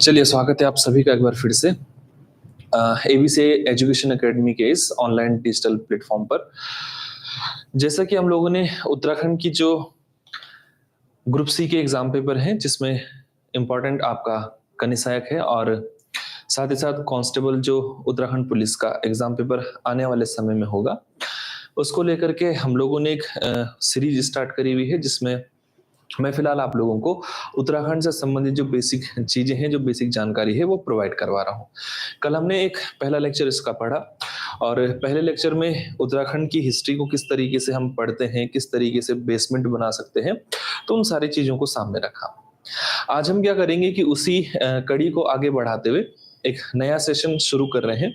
चलिए, स्वागत है आप सभी का एक बार फिर से एबीसी एजुकेशन एकेडमी के इस ऑनलाइन डिजिटल प्लेटफॉर्म पर। जैसा कि हम लोगों ने उत्तराखंड की जो ग्रुप सी के एग्जाम पेपर हैं, जिसमें इम्पोर्टेंट आपका कनीय सहायक है और साथ ही साथ कांस्टेबल जो उत्तराखंड पुलिस का एग्जाम पेपर आने वाले समय में होगा, उसको लेकर के हम लोगों ने एक सीरीज स्टार्ट करी हुई है, जिसमें मैं फिलहाल आप लोगों को उत्तराखंड से संबंधित जो बेसिक चीजें हैं, जो बेसिक जानकारी है, वो प्रोवाइड करवा रहा हूँ। कल हमने एक पहला लेक्चर इसका पढ़ा और पहले लेक्चर में उत्तराखंड की हिस्ट्री को किस तरीके से हम पढ़ते हैं, किस तरीके से बेसमेंट बना सकते हैं, तो उन सारी चीजों को सामने रखा। आज हम क्या करेंगे कि उसी कड़ी को आगे बढ़ाते हुए एक नया सेशन शुरू कर रहे हैं।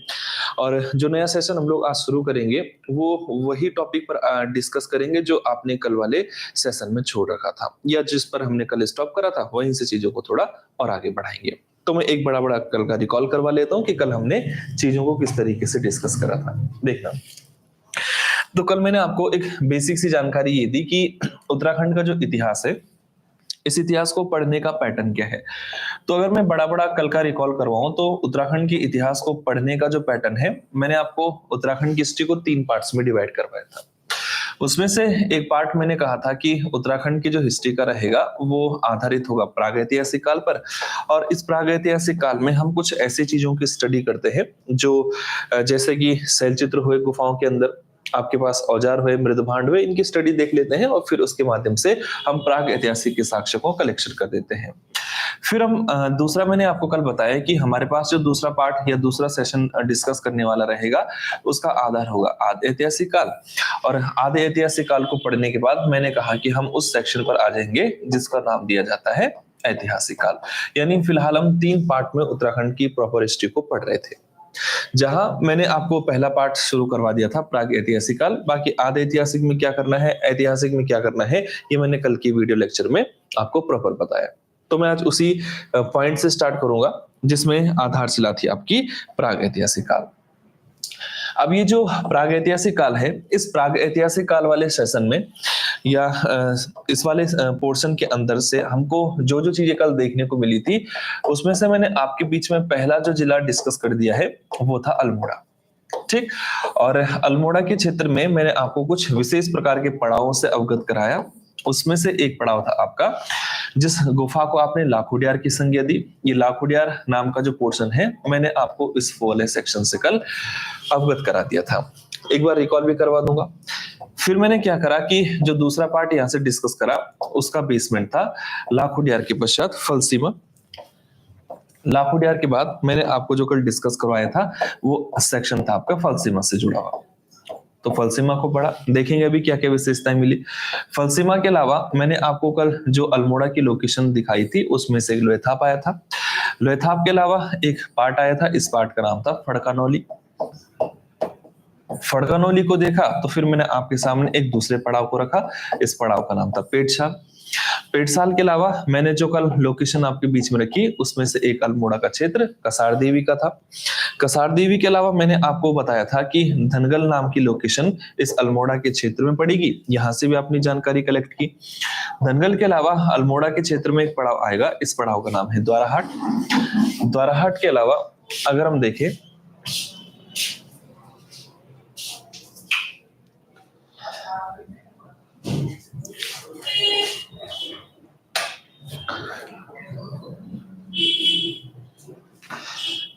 और जो नया सेशन हम लोग आज शुरू करेंगे वो वही टॉपिक पर डिस्कस करेंगे जो आपने कल वाले सेशन में छोड़ रखा था, या जिस पर हमने कल स्टॉप करा था, वहीं से चीजों को थोड़ा और आगे बढ़ाएंगे। तो मैं एक बड़ा कल का रिकॉल करवा लेता हूँ कि कल हमने चीजों को किस तरीके से डिस्कस करा था। देखना, तो कल मैंने आपको एक बेसिक सी जानकारी ये दी कि उत्तराखंड का जो इतिहास है, इस इतिहास को पढ़ने का पैटर्न क्या है। तो अगर मैं बड़ा कल का रिकॉल करवाऊं तो उत्तराखंड के इतिहास को पढ़ने का जो पैटर्न है, मैंने आपको उत्तराखंड की हिस्ट्री को 3 पार्ट्स में डिवाइड करवाया था। उसमें से एक पार्ट मैंने कहा था कि उत्तराखंड की जो हिस्ट्री का रहेगा वो आधारित होगा प्रागैतिहासिक काल पर, और इस प्रागैतिहासिक काल में हम कुछ ऐसी चीजों की स्टडी करते हैं जो जैसे कि शैलचित्र हुए गुफाओं के अंदर, आपके पास औजार हुए, मृदभांड हुए, इनकी स्टडी देख लेते हैं और फिर उसके माध्यम से हम प्राग ऐतिहासिक के साक्ष्य को कलेक्शन कर देते हैं। फिर हम दूसरा, मैंने आपको कल बताया कि हमारे पास जो दूसरा पार्ट या दूसरा सेशन डिस्कस करने वाला रहेगा, उसका आधार होगा आदि ऐतिहासिक काल। और आदि ऐतिहासिक काल को पढ़ने के बाद मैंने कहा कि हम उस सेक्शन पर आ जाएंगे जिसका नाम दिया जाता है ऐतिहासिक काल। यानी फिलहाल हम 3 पार्ट में उत्तराखंड की प्रॉपर हिस्ट्री को पढ़ रहे थे। जहां मैंने आपको पहला पार्ट शुरू करवा दिया था प्राग ऐतिहासिक काल, बाकी आदि ऐतिहासिक में क्या करना है, ऐतिहासिक में क्या करना है, ये मैंने कल की वीडियो लेक्चर में आपको प्रॉपर बताया। तो मैं आज उसी पॉइंट से स्टार्ट करूंगा जिसमें आधारशिला थी आपकी प्राग ऐतिहासिक काल। अब ये जो प्राग ऐतिहासिक काल है, इस प्राग ऐतिहासिक काल वाले सेशन में या इस वाले पोर्शन के अंदर से हमको जो जो चीजें कल देखने को मिली थी, उसमें से मैंने आपके बीच में पहला जो जिला डिस्कस कर दिया है वो था अल्मोड़ा। ठीक, और अल्मोड़ा के क्षेत्र में मैंने आपको कुछ विशेष प्रकार के पड़ावों से अवगत कराया। उसमें से एक पड़ाव था आपका, जिस गुफा को आपने लाखोडियार की संज्ञा दी। ये लाखोडियार नाम का जो पोर्शन है, मैंने आपको इस वाले सेक्शन से कल अवगत करा दिया था। एक बार रिकॉल भी करवा दूंगा। फिर मैंने क्या करा कि जो दूसरा पार्ट यहाँ से डिस्कस करा, उसका बेसमेंट था लाखोडियार के पश्चात फलसीमा। लाखोडियार के बाद मैंने आपको जो कल डिस्कस करवाया था वो सेक्शन था आपका फलसीमा से जुड़ा हुआ। तो फलसीमा को पढ़ा, देखेंगे अभी क्या क्या विशेषताएं मिली। फलसीमा के अलावा मैंने आपको कल जो अल्मोड़ा की लोकेशन दिखाई थी, उसमें से लोयथाप आया था। लोयथाप के अलावा एक पार्ट आया था, इस पार्ट का नाम था फड़कानौली। फड़कानौली को देखा तो फिर मैंने आपके सामने एक दूसरे पड़ाव को रखा, इस पड़ाव का नाम था पेटशाल। पेटशाल के अलावा मैंने जो कल लोकेशन आपके बीच में रखी, उसमें से एक अल्मोड़ा का क्षेत्र कसार देवी का था। कसार देवी के अलावा मैंने आपको बताया था कि धनगल नाम की लोकेशन इस अल्मोड़ा के क्षेत्र में पड़ेगी, यहां से भी आपने जानकारी कलेक्ट की। धनगल के अलावा अल्मोड़ा के क्षेत्र में एक पड़ाव आएगा, इस पड़ाव का नाम है द्वाराहाट। द्वाराहाट के अलावा अगर हम देखें,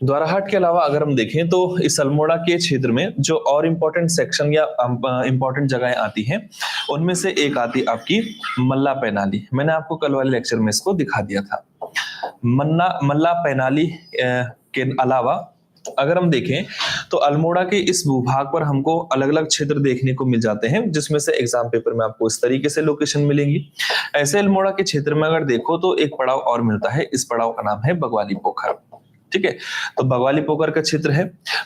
द्वाराहाट के अलावा अगर हम देखें तो इस अल्मोड़ा के क्षेत्र में जो और इम्पोर्टेंट सेक्शन या इम्पोर्टेंट जगहें आती हैं, उनमें से एक आती आपकी मल्ला पैनाली। मैंने आपको कल वाले लेक्चर में इसको दिखा दिया था। मल्ला पैनाली के अलावा अगर हम देखें तो अल्मोड़ा के इस भूभाग पर हमको अलग अलग क्षेत्र देखने को मिल जाते हैं, जिसमें से एग्जाम पेपर में आपको इस तरीके से लोकेशन मिलेंगी। ऐसे अल्मोड़ा के क्षेत्र में अगर देखो तो एक पड़ाव और मिलता है, इस पड़ाव का नाम है बगवाली पोखर। ठीक है, तो बगवाली पोखर का क्षेत्र है।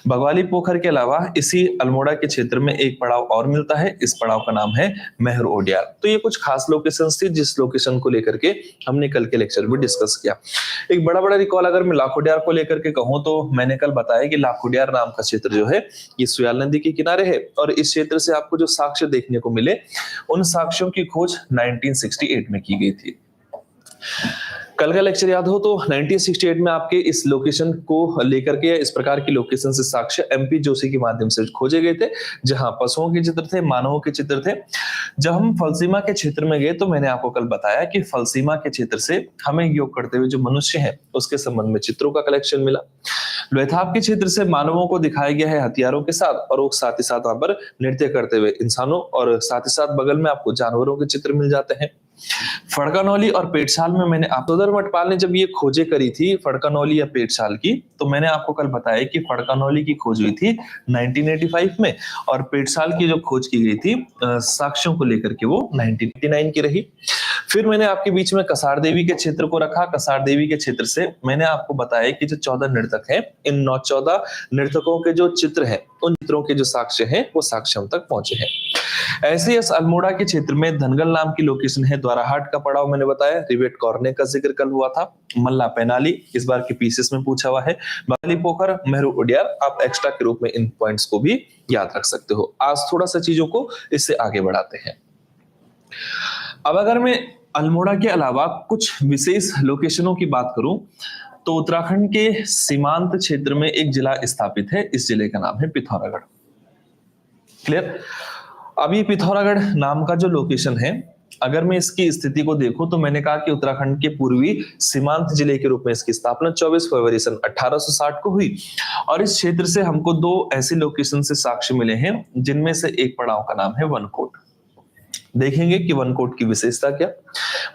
बगवाली पोखर के अलावा इसी अल्मोड़ा के क्षेत्र में एक पड़ाव और मिलता है, इस पड़ाव का नाम है मेहर ओडियार। तो ये कुछ खास लोकेशंस थी जिस लोकेशन को लेकर के हमने कल के लेक्चर में डिस्कस किया। एक बड़ा रिकॉल अगर मैं लाखोडियार को लेकर के कहूं तो मैंने कल बताया कि लाखोडियार नाम का क्षेत्र जो है ये सुयाल नदी के किनारे है, और इस क्षेत्र से आपको जो साक्ष्य देखने को मिले, उन साक्ष्यों की खोज 1968 में की गई थी। कल का लेक्चर याद हो तो 1968 में आपके इस लोकेशन को लेकर के इस प्रकार की लोकेशन से साक्ष्य एमपी जोशी के माध्यम से खोजे गए थे, जहां पशुओं के चित्र थे, मानवों के चित्र थे। जब हम फलसीमा के क्षेत्र में गए तो मैंने आपको कल बताया कि फलसीमा के क्षेत्र से हमें योग करते हुए जो मनुष्य है उसके संबंध में चित्रों का कलेक्शन मिला। लोहथाप के क्षेत्र से मानवों को दिखाया गया है हथियारों के साथ, और वो साथ ही साथ वहां पर नृत्य करते हुए इंसानों, और साथ ही साथ बगल में आपको जानवरों के चित्र मिल जाते हैं। फड़कानौली और पेटशाल में मैंने आपदर मटपाल ने जब ये खोजें करी थी फड़कानौली या पेटशाल की, तो मैंने आपको कल बताया कि फड़कानौली की खोज हुई थी 1985 में, और पेटशाल की जो खोज की गई थी साक्ष्यों को लेकर के वो 1989 की रही। फिर मैंने आपके बीच में कसार देवी के क्षेत्र को रखा। कसार देवी के क्षेत्र से मैंने आपको बताया कि जो 14 नर्तक हैं, इन 14 नर्तकों के जो चित्र हैं, उन चित्रों के जो साक्ष्य हैं वो साक्ष्य तक पहुंचे हैं। ऐसे इस अल्मोड़ा के क्षेत्र में धनगल नाम की लोकेशन है, द्वाराहाट का पड़ाव मैंने बताया, रिवेट कॉर्ने का जिक्र कल हुआ था, मल्ला पेनाली इस बार के पीसेस में पूछा हुआ है, बाली पोखर, मेहरू उडियार, आप एक्स्ट्रा के रूप में इन पॉइंट्स को भी याद रख सकते हो। आज थोड़ा सा चीजों को इससे आगे बढ़ाते हैं। अब अगर मैं अल्मोड़ा के अलावा कुछ विशेष लोकेशनों की बात करूं तो उत्तराखंड के सीमांत क्षेत्र में एक जिला स्थापित है, इस जिले का नाम है पिथौरागढ़। क्लियर? अब ये पिथौरागढ़ नाम का जो लोकेशन है, अगर मैं इसकी स्थिति को देखूं तो मैंने कहा कि उत्तराखंड के पूर्वी सीमांत जिले के रूप में इसकी स्थापना 24 फरवरी सन 1860 को हुई, और इस क्षेत्र से हमको 2 ऐसी लोकेशन से साक्ष्य मिले हैं, जिनमें से एक पड़ाव का नाम है वनकोट। देखेंगे कि वनकोट की विशेषता क्या।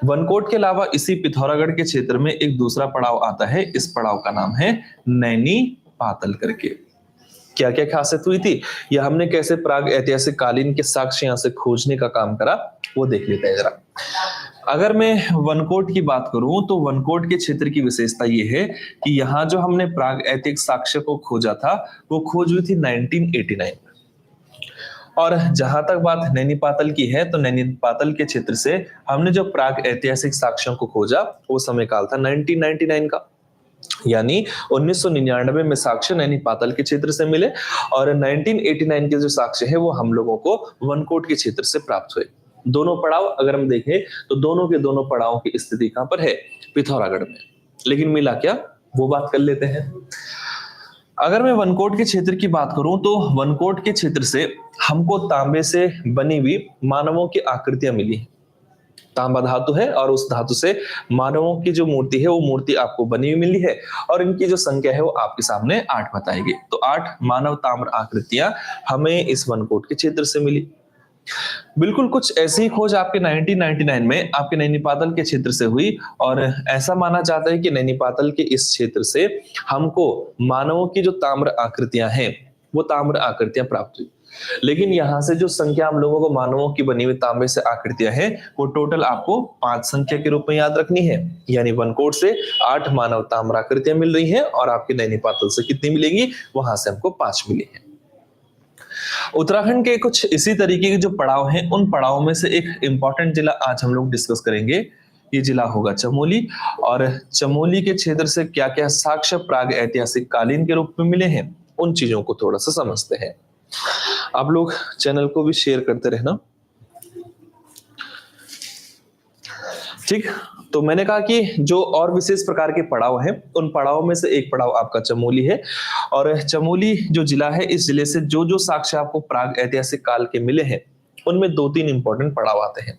वनकोट के अलावा इसी पिथौरागढ़ के क्षेत्र में एक दूसरा पड़ाव आता है, इस पड़ाव का नाम है नैनी पातल करके। क्या क्या खासियत हुई थी या हमने कैसे प्राग ऐतिहासिक कालीन के साक्ष्य यहां से खोजने का काम करा, वो देख लेते हैं जरा। अगर मैं वनकोट की बात करूं तो वनकोट के क्षेत्र की विशेषता ये है कि यहाँ जो हमने प्राग ऐतिहासिक साक्ष्य को खोजा था वो खोज हुई थी 1989। और जहां तक बात नैनी पातल की है तो नैनी पातल के क्षेत्र से हमने जो प्राग ऐतिहासिक साक्ष्यों को खोजा वो समय काल था 1999 का, यानी 1999 में साक्ष्य नैनी पातल के क्षेत्र से मिले, और 1989 के जो साक्ष्य है वो हम लोगों को वनकोट के क्षेत्र से प्राप्त हुए। दोनों पड़ाव अगर हम देखें तो दोनों के दोनों पड़ावों की स्थिति कहां पर है? पिथौरागढ़ में। लेकिन मिला क्या, वो बात कर लेते हैं। अगर मैं वनकोट के क्षेत्र की बात करूं तो वनकोट के क्षेत्र से हमको तांबे से बनी हुई मानवों की आकृतियां मिली। तांबा धातु है और उस धातु से मानवों की जो मूर्ति है वो मूर्ति आपको बनी हुई मिली है, और इनकी जो संख्या है वो आपके सामने 8 बताई गई। तो 8 मानव ताम्र आकृतियां हमें इस वनकोट के क्षेत्र से मिली। बिल्कुल कुछ ऐसी ही खोज आपके 1999 में आपके नैनी पातल के क्षेत्र से हुई, और ऐसा माना जाता है कि नैनी पातल के इस क्षेत्र से हमको मानवों की जो ताम्र आकृतियां हैं वो ताम्र आकृतियां प्राप्त हुई। लेकिन यहां से जो संख्या हम लोगों को मानवों की बनी हुई तांबे से आकृतियां हैं वो टोटल आपको 5 संख्या के रूप में याद रखनी है, यानी वनकोट से 8 मानव ताम्र आकृतियां मिल रही हैं, और आपके नैनी पातल से कितनी मिलेगी? वहां से हमको 5 मिली है। उत्तराखंड के कुछ इसी तरीके के जो पड़ाव हैं, उन पड़ावों में से एक इंपॉर्टेंट जिला आज हम लोग डिस्कस करेंगे। ये जिला होगा चमोली, और चमोली के क्षेत्र से क्या क्या साक्ष्य प्राग ऐतिहासिक कालीन के रूप में मिले हैं उन चीजों को थोड़ा सा समझते हैं। आप लोग चैनल को भी शेयर करते रहना, ठीक। तो मैंने कहा कि जो और विशेष प्रकार के पड़ाव हैं उन पड़ावों में से एक पड़ाव आपका चमोली है, और चमोली जो जिला है, इस जिले से जो जो साक्ष्य आपको प्राग ऐतिहासिक काल के मिले हैं उनमें 2-3 इंपॉर्टेंट पड़ाव आते हैं।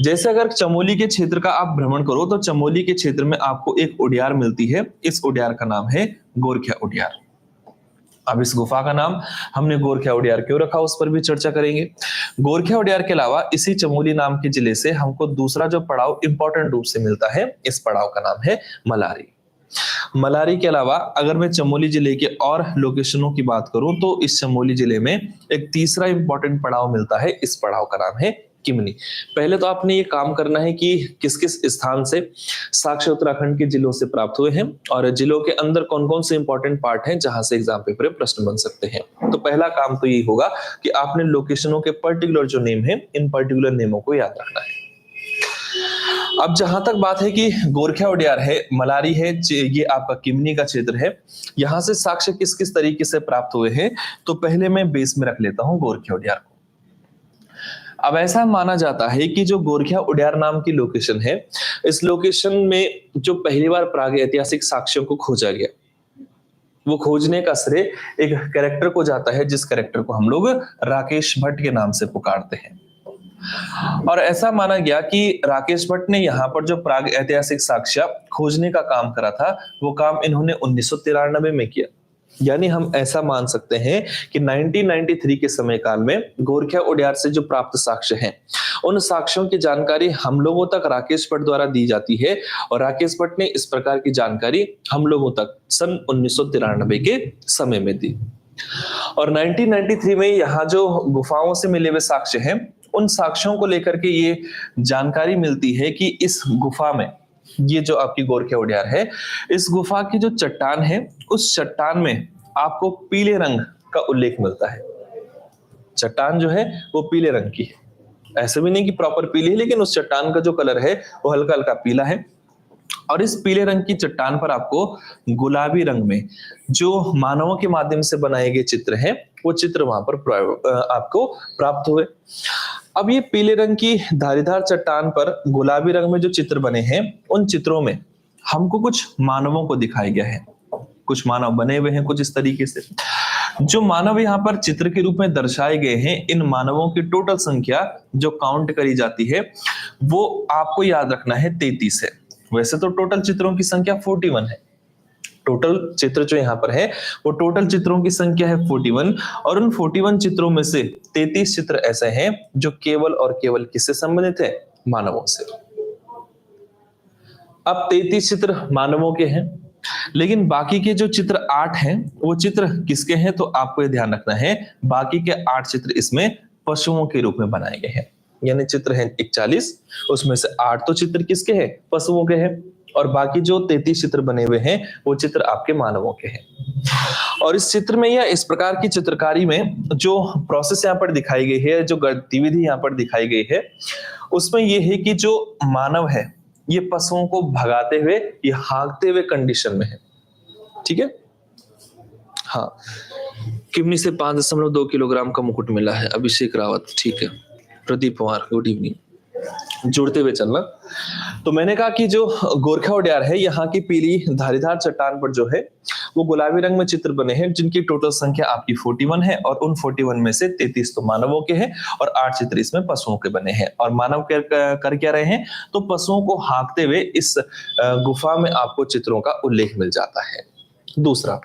जैसे अगर चमोली के क्षेत्र का आप भ्रमण करो तो चमोली के क्षेत्र में आपको एक उडियार मिलती है, इस उडियार का नाम है गोरखिया उडियार। अब इस गुफा का नाम हमने गोरखिया उडियार क्यों रखा उस पर भी चर्चा करेंगे। गोरखिया उडियार के अलावा इसी चमोली नाम के जिले से हमको दूसरा जो पड़ाव इंपॉर्टेंट रूप से मिलता है, इस पड़ाव का नाम है मलारी। मलारी के अलावा अगर मैं चमोली जिले के और लोकेशनों की बात करूं तो इस चमोली जिले में एक तीसरा इंपॉर्टेंट पड़ाव मिलता है, इस पड़ाव का नाम है किमनी। पहले तो आपने ये काम करना है कि किस किस स्थान से साक्ष्य उत्तराखंड के जिलों से प्राप्त हुए हैं, और जिलों के अंदर कौन कौन से इंपॉर्टेंट पार्ट हैं जहां से एग्जाम पेपर में प्रश्न बन सकते हैं। तो पहला काम तो ये होगा कि आपने लोकेशनों के पर्टिकुलर जो नेम है, इन पर्टिकुलर नेमों को याद रखना है। अब जहां तक बात है कि गोरखिया उडियार है, मलारी है, ये आपका किमनी का क्षेत्र है, यहां से साक्ष्य किस किस तरीके से प्राप्त हुए हैं, तो पहले मैं बेस में रख लेता हूं गोरखिया उडियार को। अब ऐसा माना जाता है कि जो गोरखिया उड्यार नाम की लोकेशन है, इस लोकेशन में जो पहली बार प्राग ऐतिहासिक साक्ष्यों को खोजा गया, वो खोजने का श्रेय एक कैरेक्टर को जाता है, जिस कैरेक्टर को हम लोग राकेश भट्ट के नाम से पुकारते हैं। और ऐसा माना गया कि राकेश भट्ट ने यहाँ पर जो प्राग ऐतिहासिक साक्ष्य खोजने का काम करा था, वो काम इन्होंने 1993 में किया। यानी हम ऐसा मान सकते हैं कि 1993 के समय काल में गोरखिया उड्यार से जो प्राप्त साक्ष्य हैं, उन साक्ष्यों की जानकारी हम लोगों तक राकेश भट्ट द्वारा दी जाती है, और राकेश भट्ट ने इस प्रकार की जानकारी हम लोगों तक सन 1993 के समय में दी। और 1993 में यहाँ जो गुफाओं से मिले हुए साक्ष्य हैं, उन साक्ष्यों को लेकर के ये जानकारी मिलती है कि इस गुफा में, ये जो आपकी गोरखिया उड्यार है, इस गुफा की जो चट्टान है, उस चट्टान में आपको पीले रंग का उल्लेख मिलता है। चट्टान जो है वो पीले रंग की है, ऐसे भी नहीं कि प्रॉपर पीली है, लेकिन उस चट्टान का जो कलर है वो हल्का हल्का पीला है। और इस पीले रंग की चट्टान पर आपको गुलाबी रंग में जो मानवों के माध्यम से बनाए गए चित्र हैं, वो चित्र वहां पर आपको प्राप्त हुए। अब ये पीले रंग की धारीदार चट्टान पर गुलाबी रंग में जो चित्र बने हैं, उन चित्रों में हमको कुछ मानवों को दिखाया गया है। कुछ मानव बने हुए हैं कुछ इस तरीके से। जो मानव यहाँ पर चित्र के रूप में दर्शाए गए हैं, इन मानवों की टोटल संख्या जो काउंट करी जाती है, वो आपको याद रखना है 33 है। वैसे तो टोटल चित्रों की संख्या 41 है। टोटल चित्र जो यहाँ पर है, वो टोटल चित्रों की संख्या है 41, और उन 41 चित्रों में से 33 चित्र ऐसे हैं जो केवल और केवल किससे संबंधित है? मानवों से। अब 33 चित्र मानवों के हैं, लेकिन बाकी के जो चित्र 8 हैं, वो चित्र किसके हैं? तो आपको ये ध्यान रखना है, बाकी के 8 चित्र इसमें पशुओं के रूप में बनाए गए हैं। यानी चित्र हैं 41, उसमें से 8 तो चित्र किसके हैं? पशुओं के हैं, और बाकी जो 33 चित्र बने हुए हैं, वो चित्र आपके मानवों के हैं। और इस चित्र में या इस प्रकार की चित्रकारी में जो प्रोसेस यहाँ पर दिखाई गई है, जो गतिविधि यहाँ पर दिखाई गई है, उसमें यह है कि जो मानव है, ये पशुओं को भगाते हुए, ये हाँकते हुए कंडीशन में है। ठीक है, हाँ। किमनी से 5.2 किलोग्राम का मुकुट मिला है, अभिषेक रावत। ठीक है, प्रदीप पवार, गुड इवनिंग। जुड़ते हुए चलना। तो मैंने कहा कि जो गोरखिया उड्यार है, यहाँ की पीली धारीदार चट्टान पर जो है वो गुलाबी रंग में चित्र बने हैं, जिनकी टोटल संख्या आपकी 41 है, और उन 41 में से 33 तो मानवों के हैं और 8 चित्र इसमें पशुओं के बने हैं। और मानव कर क्या रहे हैं? तो पशुओं को हाँकते हुए इस गुफा में आपको चित्रों का उल्लेख मिल जाता है। दूसरा,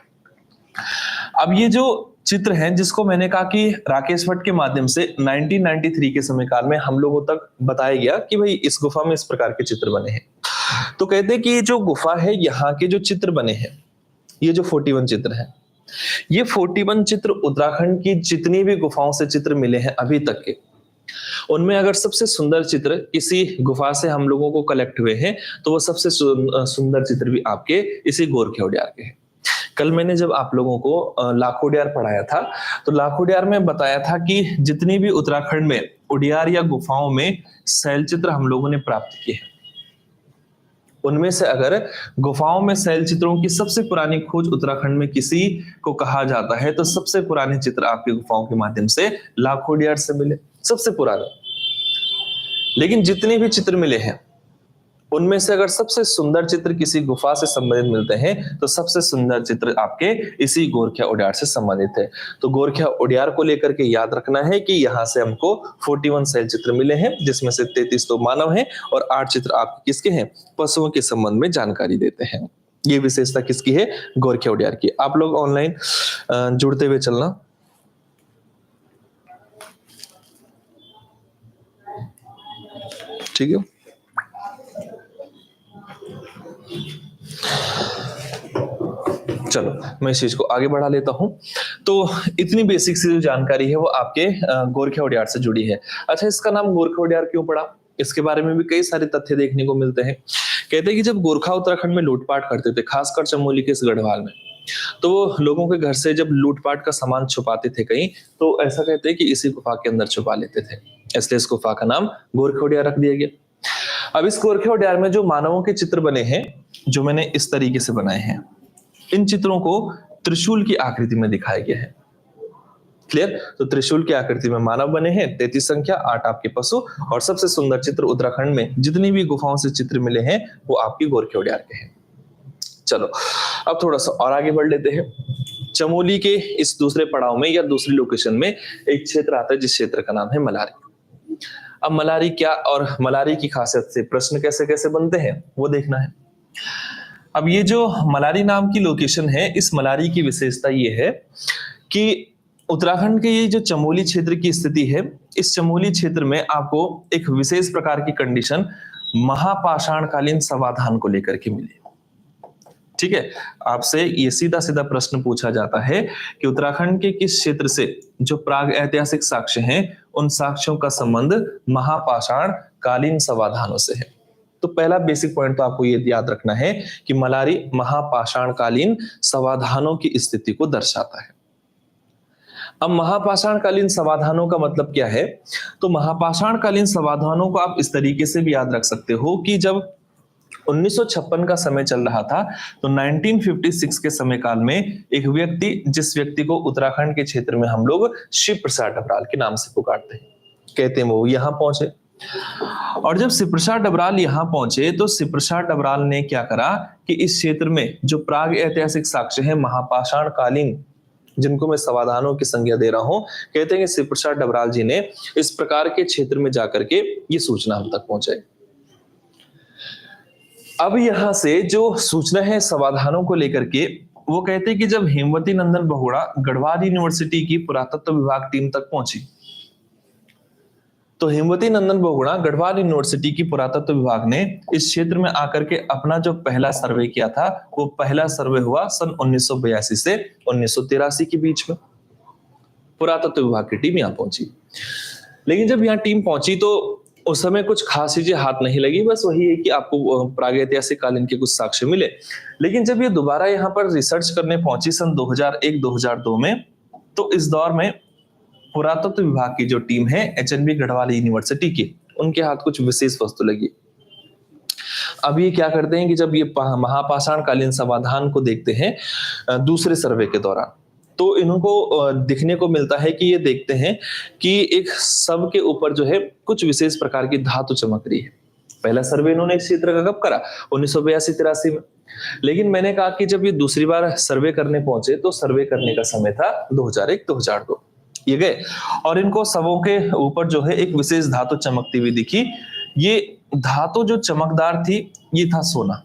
अब ये जो चित्र हैं, जिसको मैंने कहा कि राकेश भट्ट के माध्यम से 1993 के समय काल में हम लोगों तक बताया गया कि भाई इस गुफा में इस प्रकार के चित्र बने हैं। तो कहते हैं कि ये जो गुफा है, यहाँ के जो चित्र बने हैं, ये जो 41 चित्र हैं, ये 41 चित्र उत्तराखंड की जितनी भी गुफाओं से चित्र मिले हैं अभी तक के, उनमें अगर सबसे सुंदर चित्र किसी गुफा से हम लोगों को कलेक्ट हुए हैं, तो वो सबसे सुंदर चित्र भी आपके इसी गोरखिया उड्यार के हैं। कल मैंने जब आप लोगों को लाखों उड्यार पढ़ाया था, तो लाखों उड्यार में बताया था कि जितनी भी उत्तराखंड में उड्यार या गुफाओं में शैल चित्र हम लोगों ने प्राप्त किए हैं, उनमें से अगर गुफाओं में शैल चित्रों की सबसे पुरानी खोज उत्तराखंड में किसी को कहा जाता है, तो सबसे पुराने चित्र आपकी गुफाओं के माध्यम से लाखों उड्यार से मिले, सबसे पुराने। लेकिन जितने भी चित्र मिले हैं, उनमें से अगर सबसे सुंदर चित्र किसी गुफा से संबंधित मिलते हैं, तो सबसे सुंदर चित्र आपके इसी गोरखिया उड्यार से संबंधित है। तो गोरखिया उड्यार को लेकर के याद रखना है कि यहाँ से हमको 41 शैल चित्र मिले हैं, जिसमें से 33 तो मानव हैं और 8 चित्र आपके किसके हैं? पशुओं के संबंध में जानकारी देते हैं। ये विशेषता किसकी है? गोरखिया उड्यार की। आप लोग ऑनलाइन जुड़ते हुए चलना। ठीक है, चलो मैं इस चीज को आगे बढ़ा लेता हूं। तो इतनी बेसिक सी जो जानकारी है वो आपके गोरखिया उड्यार से जुड़ी है। अच्छा, इसका नाम गोरखिया उड्यार क्यों पड़ा? इसके बारे में भी कई सारे तथ्य देखने को मिलते हैं। कहते हैं कि जब गोरखा उत्तराखंड में लूटपाट करते थे, खासकर चमोली के इस गढ़वाल में, तो वो लोगों के घर से जब लूटपाट का सामान छुपाते थे कहीं, तो ऐसा कहते हैं कि इसी गुफा के अंदर छुपा लेते थे, इसलिए इस गुफा का नाम गोरखिया उड्यार रख दिया गया। अब इस गोरखिया उड्यार में जो मानवों के चित्र बने हैं, जो मैंने इस तरीके से बनाए हैं, इन चित्रों को त्रिशूल की आकृति में दिखाया गया है। क्लियर? तो त्रिशूल की आकृति में मानव बने हैं, 33 संख्या, 8 आपके पशु, और सबसे सुंदर चित्र उत्तराखंड में जितनी भी गुफाओं से चित्र मिले हैं वो आपकी गोरखे उडियार के हैं। चलो अब थोड़ा सा और आगे बढ़ लेते हैं। चमोली के इस दूसरे पड़ाव में या दूसरी लोकेशन में एक क्षेत्र आता है जिस क्षेत्र का नाम है मलारी। अब मलारी क्या और मलारी की खासियत से प्रश्न कैसे कैसे बनते हैं वो देखना है। अब ये जो मलारी नाम की लोकेशन है, इस मलारी की विशेषता ये है कि उत्तराखंड के ये जो चमोली क्षेत्र की स्थिति है, इस चमोली क्षेत्र में आपको एक विशेष प्रकार की कंडीशन महापाषाणकालीन समाधान को लेकर के मिली। ठीक है, आपसे ये सीधा सीधा प्रश्न पूछा जाता है कि उत्तराखंड के किस क्षेत्र से जो प्राग ऐतिहासिक साक्ष्य हैं उन साक्ष्यों का संबंध महापाषाण कालीन समाधानों से है। तो पहला बेसिक पॉइंट तो आपको ये याद रखना है कि मलारी महापाषाण कालीन समाधानों की स्थिति को दर्शाता है। अब महापाषाण कालीन समाधानों का मतलब क्या है? तो महापाषाण कालीन समाधानों को आप इस तरीके से भी याद रख सकते हो कि जब 1956 का समय चल रहा था तो 1956 के समय काल में एक व्यक्ति, जिस व्यक्ति को उत्तराखंड के क्षेत्र में हम लोग शिव प्रसाद डबराल के नाम से पुकारते हैं, कहते हैं वो यहाँ पहुंचे। और जब शिव प्रसाद डबराल यहाँ पहुंचे तो शिव प्रसाद डबराल ने क्या करा कि इस क्षेत्र में जो प्राग ऐतिहासिक साक्ष्य है महापाषाण कालीन, जिनको मैं समाधानों की संज्ञा दे रहा हूं, कहते हैं कि शिव प्रसाद डबराल जी ने इस प्रकार के क्षेत्र में जाकर के ये सूचना हम तक पहुंचाई। अब यहां से जो सूचना है समाधानों को लेकर के, वो कहते हैं कि जब हेमवती नंदन बहुगुणा गढ़वाल यूनिवर्सिटी की पुरातत्व विभाग टीम तक पहुंची, तो हेमवती नंदन बहुगुणा गढ़वाल यूनिवर्सिटी की पुरातत्व विभाग ने इस क्षेत्र में आकर के अपना जो पहला सर्वे किया था, वो पहला सर्वे हुआ सन 1982 से 1983 के बीच में। पुरातत्व विभाग की टीम यहाँ पहुंची, लेकिन जब यहाँ टीम पहुंची तो उस समय कुछ खास चीजें हाथ नहीं लगी, बस वही है कि आपको प्रागैतिहासिक कालीन के कुछ साक्ष्य मिले। लेकिन जब ये दोबारा यहाँ पर रिसर्च करने पहुंची सन 2001-2002 में, तो इस दौर में पुरातत्व विभाग की जो टीम है एचएनबी गढ़वाल यूनिवर्सिटी की, उनके हाथ कुछ विशेष वस्तु लगी। अब ये क्या करते हैं कि जब ये महापाषाण कालीन समाधान को देखते हैं दूसरे सर्वे के दौरान, तो इनको दिखने को मिलता है कि ये देखते हैं कि एक सब के ऊपर जो है कुछ विशेष प्रकार की धातु चमक रही है। पहला सर्वे इन्होंने इस क्षेत्र का कब करा? 1982-83 में। लेकिन मैंने कहा कि जब ये दूसरी बार सर्वे करने पहुंचे तो सर्वे करने का समय था 2001-2002। ये गए और इनको सबों के ऊपर जो है एक विशेष धातु चमकती हुई दिखी। ये धातु जो चमकदार थी ये था सोना,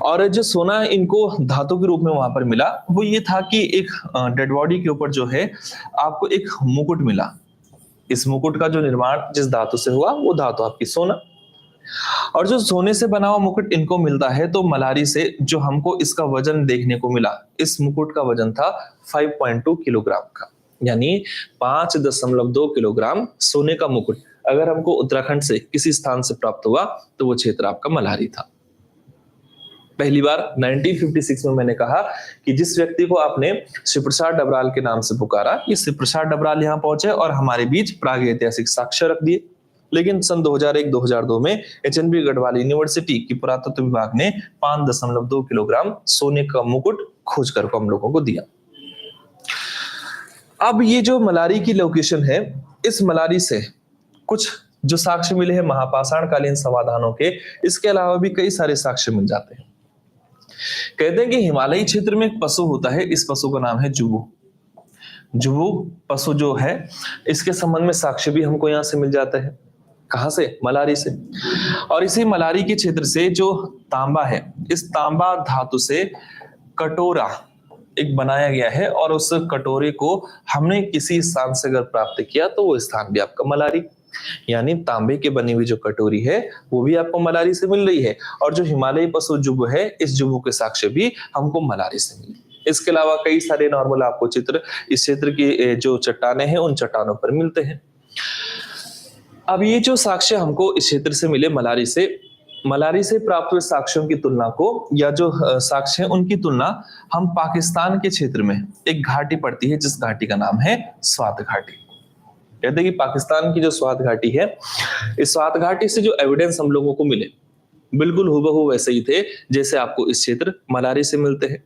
और जो सोना इनको धातु के रूप में वहां पर मिला वो ये था कि एक डेड बॉडी के ऊपर जो है आपको एक मुकुट मिला। इस मुकुट का जो निर्माण जिस धातु से हुआ वो धातु आपकी सोना, और जो सोने से बना हुआ मुकुट इनको मिलता है तो मलारी से जो हमको इसका वजन देखने को मिला, इस मुकुट का वजन था 5.2 किलोग्राम का, यानी 5.2 किलोग्राम सोने का मुकुट अगर हमको उत्तराखंड से किसी स्थान से प्राप्त हुआ तो वो क्षेत्र आपका मलारी था। पहली बार 1956 में मैंने कहा कि जिस व्यक्ति को आपने शिव प्रसाद डबराल के नाम से पुकारा, ये शिव प्रसाद डबराल यहाँ पहुंचे और हमारे बीच प्राग ऐतिहासिक साक्ष्य रख दिए। लेकिन सन 2001-2002 में एचएनबी गढ़वाल यूनिवर्सिटी की पुरातत्व विभाग ने 5.2 किलोग्राम सोने का मुकुट खोज कर हम लोगों को दिया। अब ये जो मलारी की लोकेशन है, इस मलारी से कुछ जो साक्ष्य मिले हैं महापाषाण कालीन समाधानों के, इसके अलावा भी कई सारे साक्ष्य मिल जाते हैं। कहते हैं कि हिमालयी क्षेत्र में एक पशु होता है, इस पशु का नाम है जुबू। जुबू पशु जो है इसके संबंध में साक्ष्य भी हमको यहाँ से मिल जाता है। कहां से? मलारी से। और इसी मलारी के क्षेत्र से जो तांबा है, इस तांबा धातु से कटोरा एक बनाया गया है, और उस कटोरे को हमने किसी स्थान से अगर प्राप्त किया तो वो स्थान भी आपका मलारी, यानी तांबे के बनी हुई जो कटोरी है वो भी आपको मलारी से मिल रही है। और जो हिमालयी पशु जुबू है, इस जुबू के साक्ष्य भी हमको मलारी से मिले। इसके अलावा कई सारे नॉर्मल आपको चित्र इस क्षेत्र की जो चट्टानें हैं उन चट्टानों पर मिलते हैं। अब ये जो साक्ष्य हमको इस क्षेत्र से मिले मलारी से प्राप्त हुए साक्ष्यों की तुलना को, या जो साक्ष्य है उनकी तुलना हम पाकिस्तान के क्षेत्र में एक घाटी पड़ती है जिस घाटी का नाम है स्वात घाटी। कहते हैं कि पाकिस्तान की जो स्वात घाटी है, इस स्वात घाटी से जो एविडेंस हम लोगों को मिले बिल्कुल हूबहू वैसे ही थे जैसे आपको इस क्षेत्र मलारी से मिलते हैं।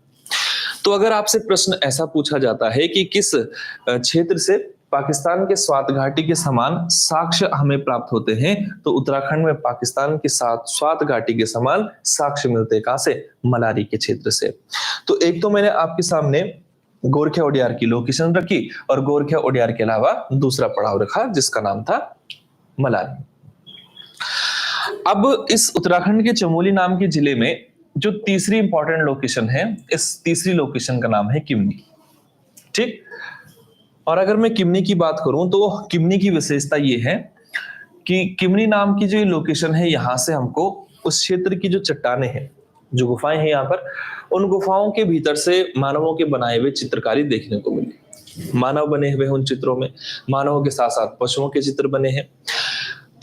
तो अगर आपसे प्रश्न ऐसा पूछा जाता है कि किस क्षेत्र से पाकिस्तान के स्वात घाटी के समान साक्ष्य हमें प्राप्त होते हैं, तो उत्तराखंड में पाकिस्तान के साथ स्वात घाटी के समान साक्ष्य मिलते हैं। कहां से? मलारी के क्षेत्र से। तो एक तो मैंने आपके सामने गोरखिया ओडियार की लोकेशन रखी और गोरखिया ओडियार के अलावा दूसरा पड़ाव रखा जिसका नाम था मलारी। अब इस उत्तराखंड के चमोली नाम के जिले में जो तीसरी इंपॉर्टेंट लोकेशन है, इस तीसरी लोकेशन का नाम है किमनी। ठीक। और अगर मैं किमनी की बात करूं तो किमनी की विशेषता ये है कि किमनी नाम की जो लोकेशन है, यहां से हमको उस क्षेत्र की जो चट्टानें हैं, जो गुफाएं हैं यहाँ पर, उन गुफाओं के भीतर से मानवों के बनाए हुए चित्रकारी देखने को मिली। मानव बने हुए उन चित्रों में, मानवों के साथ साथ पशुओं के चित्र बने हैं।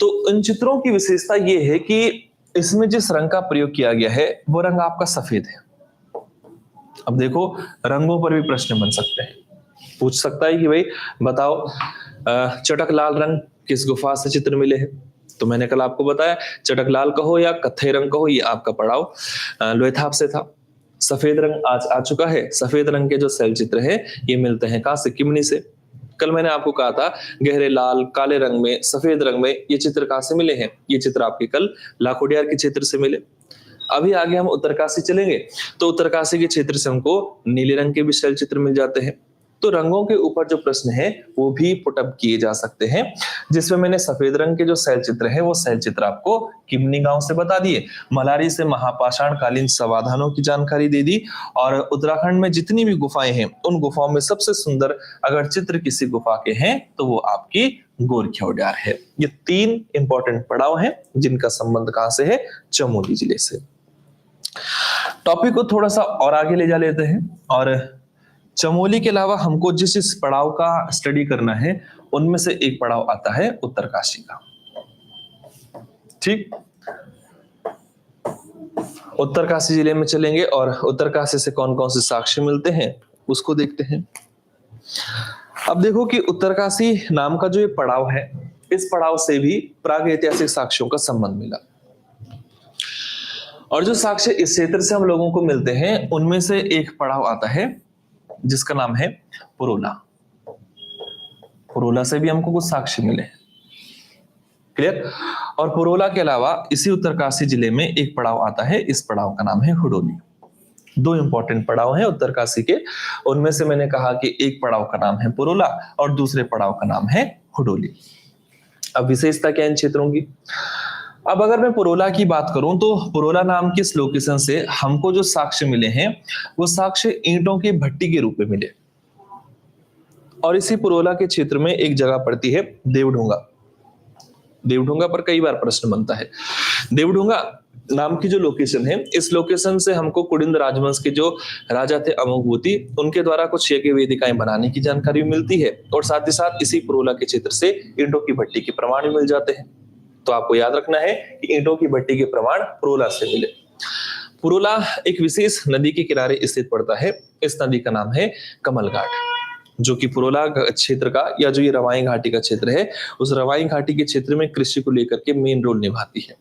तो इन चित्रों की विशेषता ये है कि इसमें जिस रंग का प्रयोग किया गया है वो रंग आपका सफेद है। अब देखो, रंगों पर भी प्रश्न बन सकते हैं। पूछ सकता है कि भाई बताओ चटक लाल रंग किस गुफा से चित्र मिले हैं? तो मैंने कल आपको बताया, चटक लाल कहो या कत्थई रंग कहो, ये आपका पड़ाव लोथाप से था। सफेद रंग आज आ चुका है। सफेद रंग के जो शैल चित्र है ये मिलते हैं कहां से? किमनी से। कल मैंने आपको कहा था गहरे लाल, काले रंग में, सफेद रंग में ये चित्र कहां से मिले हैं? ये चित्र आपके कल लाखोडियार के क्षेत्र से मिले। अभी आगे हम उत्तरकाशी चलेंगे तो उत्तरकाशी के क्षेत्र से हमको नीले रंग के भी शैल चित्र मिल जाते हैं। तो रंगों के ऊपर जो प्रश्न है वो भी पुटअप किए जा सकते हैं, जिसमें मैंने सफेद रंग के जो शैल चित्र है वो शैल चित्र आपको किमनी गांव से बता दिए। मलारी से महापाषाण कालीन समाधानों की जानकारी दे दी। और उत्तराखंड में जितनी भी गुफाएं हैं उन गुफाओं में सबसे सुंदर अगर चित्र किसी गुफा के हैं तो वो आपकी गोरखिया ओडियार है। ये तीन इंपॉर्टेंट पड़ाव हैं जिनका संबंध कहां से है? चमोली जिले से। टॉपिक को थोड़ा सा और आगे ले जा लेते हैं और चमोली के अलावा हमको जिस इस पड़ाव का स्टडी करना है उनमें से एक पड़ाव आता है उत्तरकाशी का। ठीक। उत्तरकाशी जिले में चलेंगे और उत्तरकाशी से कौन कौन से साक्ष्य मिलते हैं उसको देखते हैं। अब देखो कि उत्तरकाशी नाम का जो ये पड़ाव है, इस पड़ाव से भी प्रागैतिहासिक साक्ष्यों का संबंध मिला। और जो साक्ष्य इस क्षेत्र से हम लोगों को मिलते हैं उनमें से एक पड़ाव आता है जिसका नाम है पुरोला। पुरोला से भी हमको कुछ साक्ष्य मिले। क्लियर? और पुरोला के अलावा इसी उत्तरकाशी जिले में एक पड़ाव आता है, इस पड़ाव का नाम है हुडोली। दो इंपॉर्टेंट पड़ाव हैं उत्तरकाशी के, उनमें से मैंने कहा कि एक पड़ाव का नाम है पुरोला और दूसरे पड़ाव का नाम है हुडोली। अब विशेषता क्या इन क्षेत्रों की? अब अगर मैं पुरोला की बात करूं तो पुरोला नाम की इस लोकेशन से हमको जो साक्ष्य मिले हैं वो साक्ष्य ईंटों की भट्टी के रूप में मिले। और इसी पुरोला के क्षेत्र में एक जगह पड़ती है देवढूंगा। देवढूंगा पर कई बार प्रश्न बनता है। देवढूंगा नाम की जो लोकेशन है, इस लोकेशन से हमको कुडिंद राजवंश के जो राजा थे अमोघवती, उनके द्वारा कुछ यज्ञ वेदिकाएं बनाने की जानकारी मिलती है। और साथ ही साथ इसी पुरोला के क्षेत्र से ईंटों की भट्टी के प्रमाण भी मिल जाते हैं। तो आपको याद रखना है कि ईंटों की भट्टी के प्रमाण पुरोला से मिले। पुरोला एक विशेष नदी के किनारे स्थित पड़ता है। इस नदी का नाम है कमल घाट, जो कि पुरोला क्षेत्र का या जो ये रवाई घाटी का क्षेत्र है, उस रवाई घाटी के क्षेत्र में कृषि को लेकर के मेन रोल निभाती है।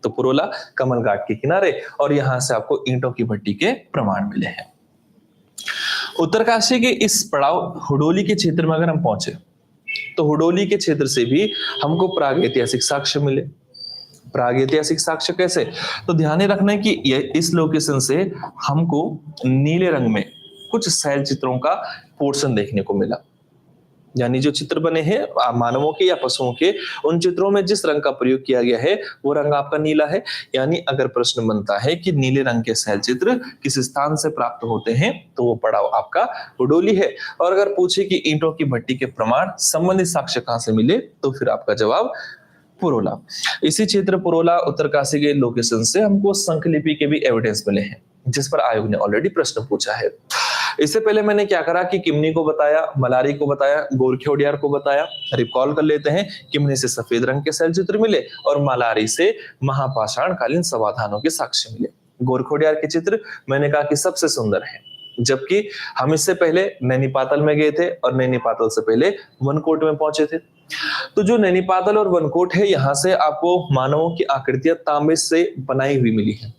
तो पुरोला कमल घाट के किनारे, और यहां से आपको ईंटों की भट्टी के प्रमाण मिले हैं। उत्तरकाशी के इस पड़ाव हुडोली के क्षेत्र में अगर हम पहुंचे तो हुडोली के क्षेत्र से भी हमको प्रागैतिहासिक साक्ष्य मिले। प्रागैतिहासिक साक्ष्य कैसे? तो ध्यान रखना है कि इस लोकेशन से हमको नीले रंग में कुछ शैल चित्रों का पोर्शन देखने को मिला। यानी जो चित्र बने हैं मानवों के या पशुओं के, उन चित्रों में जिस रंग का प्रयोग किया गया है वो रंग आपका नीला है। यानी अगर प्रश्न बनता है कि नीले रंग के शैल चित्र किस स्थान से प्राप्त होते हैं तो वो पड़ाव आपका हुडोली है। और अगर पूछे कि ईंटों की भट्टी के प्रमाण संबंधित साक्ष्य कहां से मिले तो फिर आपका जवाब पुरोला। इसी क्षेत्र पुरोला उत्तरकाशी के लोकेशन से हमको शंखलिपि के भी एविडेंस मिले हैं, जिस पर आयोग ने ऑलरेडी प्रश्न पूछा है। इससे पहले मैंने क्या करा कि किमनी को बताया, मलारी को बताया, गोरखिया ओडियार को बताया। रिकॉल कर लेते हैं। किमनी से सफेद रंग के शैल चित्र मिले और मलारी से महापाषाण कालीन समाधानों के साक्ष्य मिले। गोरखिया ओडियार के चित्र मैंने कहा कि सबसे सुंदर है, जबकि हम इससे पहले नैनीपातल में गए थे और नैनीपातल से पहले वनकोट में पहुंचे थे। तो जो नैनीपातल और वनकोट है, यहाँ से आपको मानवों की आकृतियां तांबे से बनाई हुई मिली है।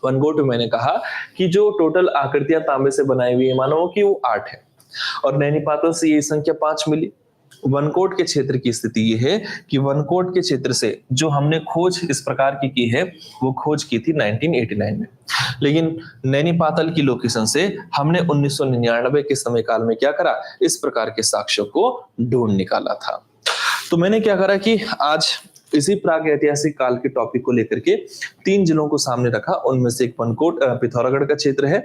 वनकोट में मैंने कहा कि जो टोटल आकृतियां तांबे से बनाई हुई है मानो कि वो 8 है, और नैनीपातल से ये संख्या 5 मिली। वनकोट के क्षेत्र की स्थिति ये है कि वनकोट के क्षेत्र से जो हमने खोज इस प्रकार की है वो खोज की थी 1989 में, लेकिन नैनीपातल की लोकेशन से हमने 1999 के समय काल में क्या करा, इस प्रकार के साक्ष्यों को ढूंढ निकाला था। तो मैंने क्या करा कि आज इसी प्राग ऐतिहासिक काल के टॉपिक को लेकर के 3 जिलों को सामने रखा। उनमें से एक वनकोट पिथौरागढ़ का क्षेत्र है।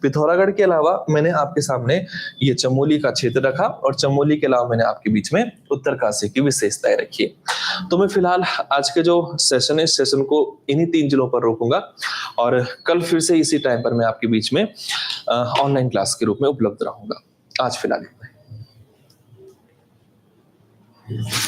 पिथौरागढ़ के अलावा मैंने आपके सामने ये चमोली का क्षेत्र रखा, और चमोली के अलावा मैंने आपके बीच में उत्तरकाशी की विशेषताएं रखी। तो मैं फिलहाल आज के जो सेशन है, इस सेशन को इन्हीं 3 जिलों पर रोकूंगा, और कल फिर से इसी टाइम पर मैं आपके बीच में ऑनलाइन क्लास के रूप में उपलब्ध रहूंगा। आज फिलहाल इतना ही।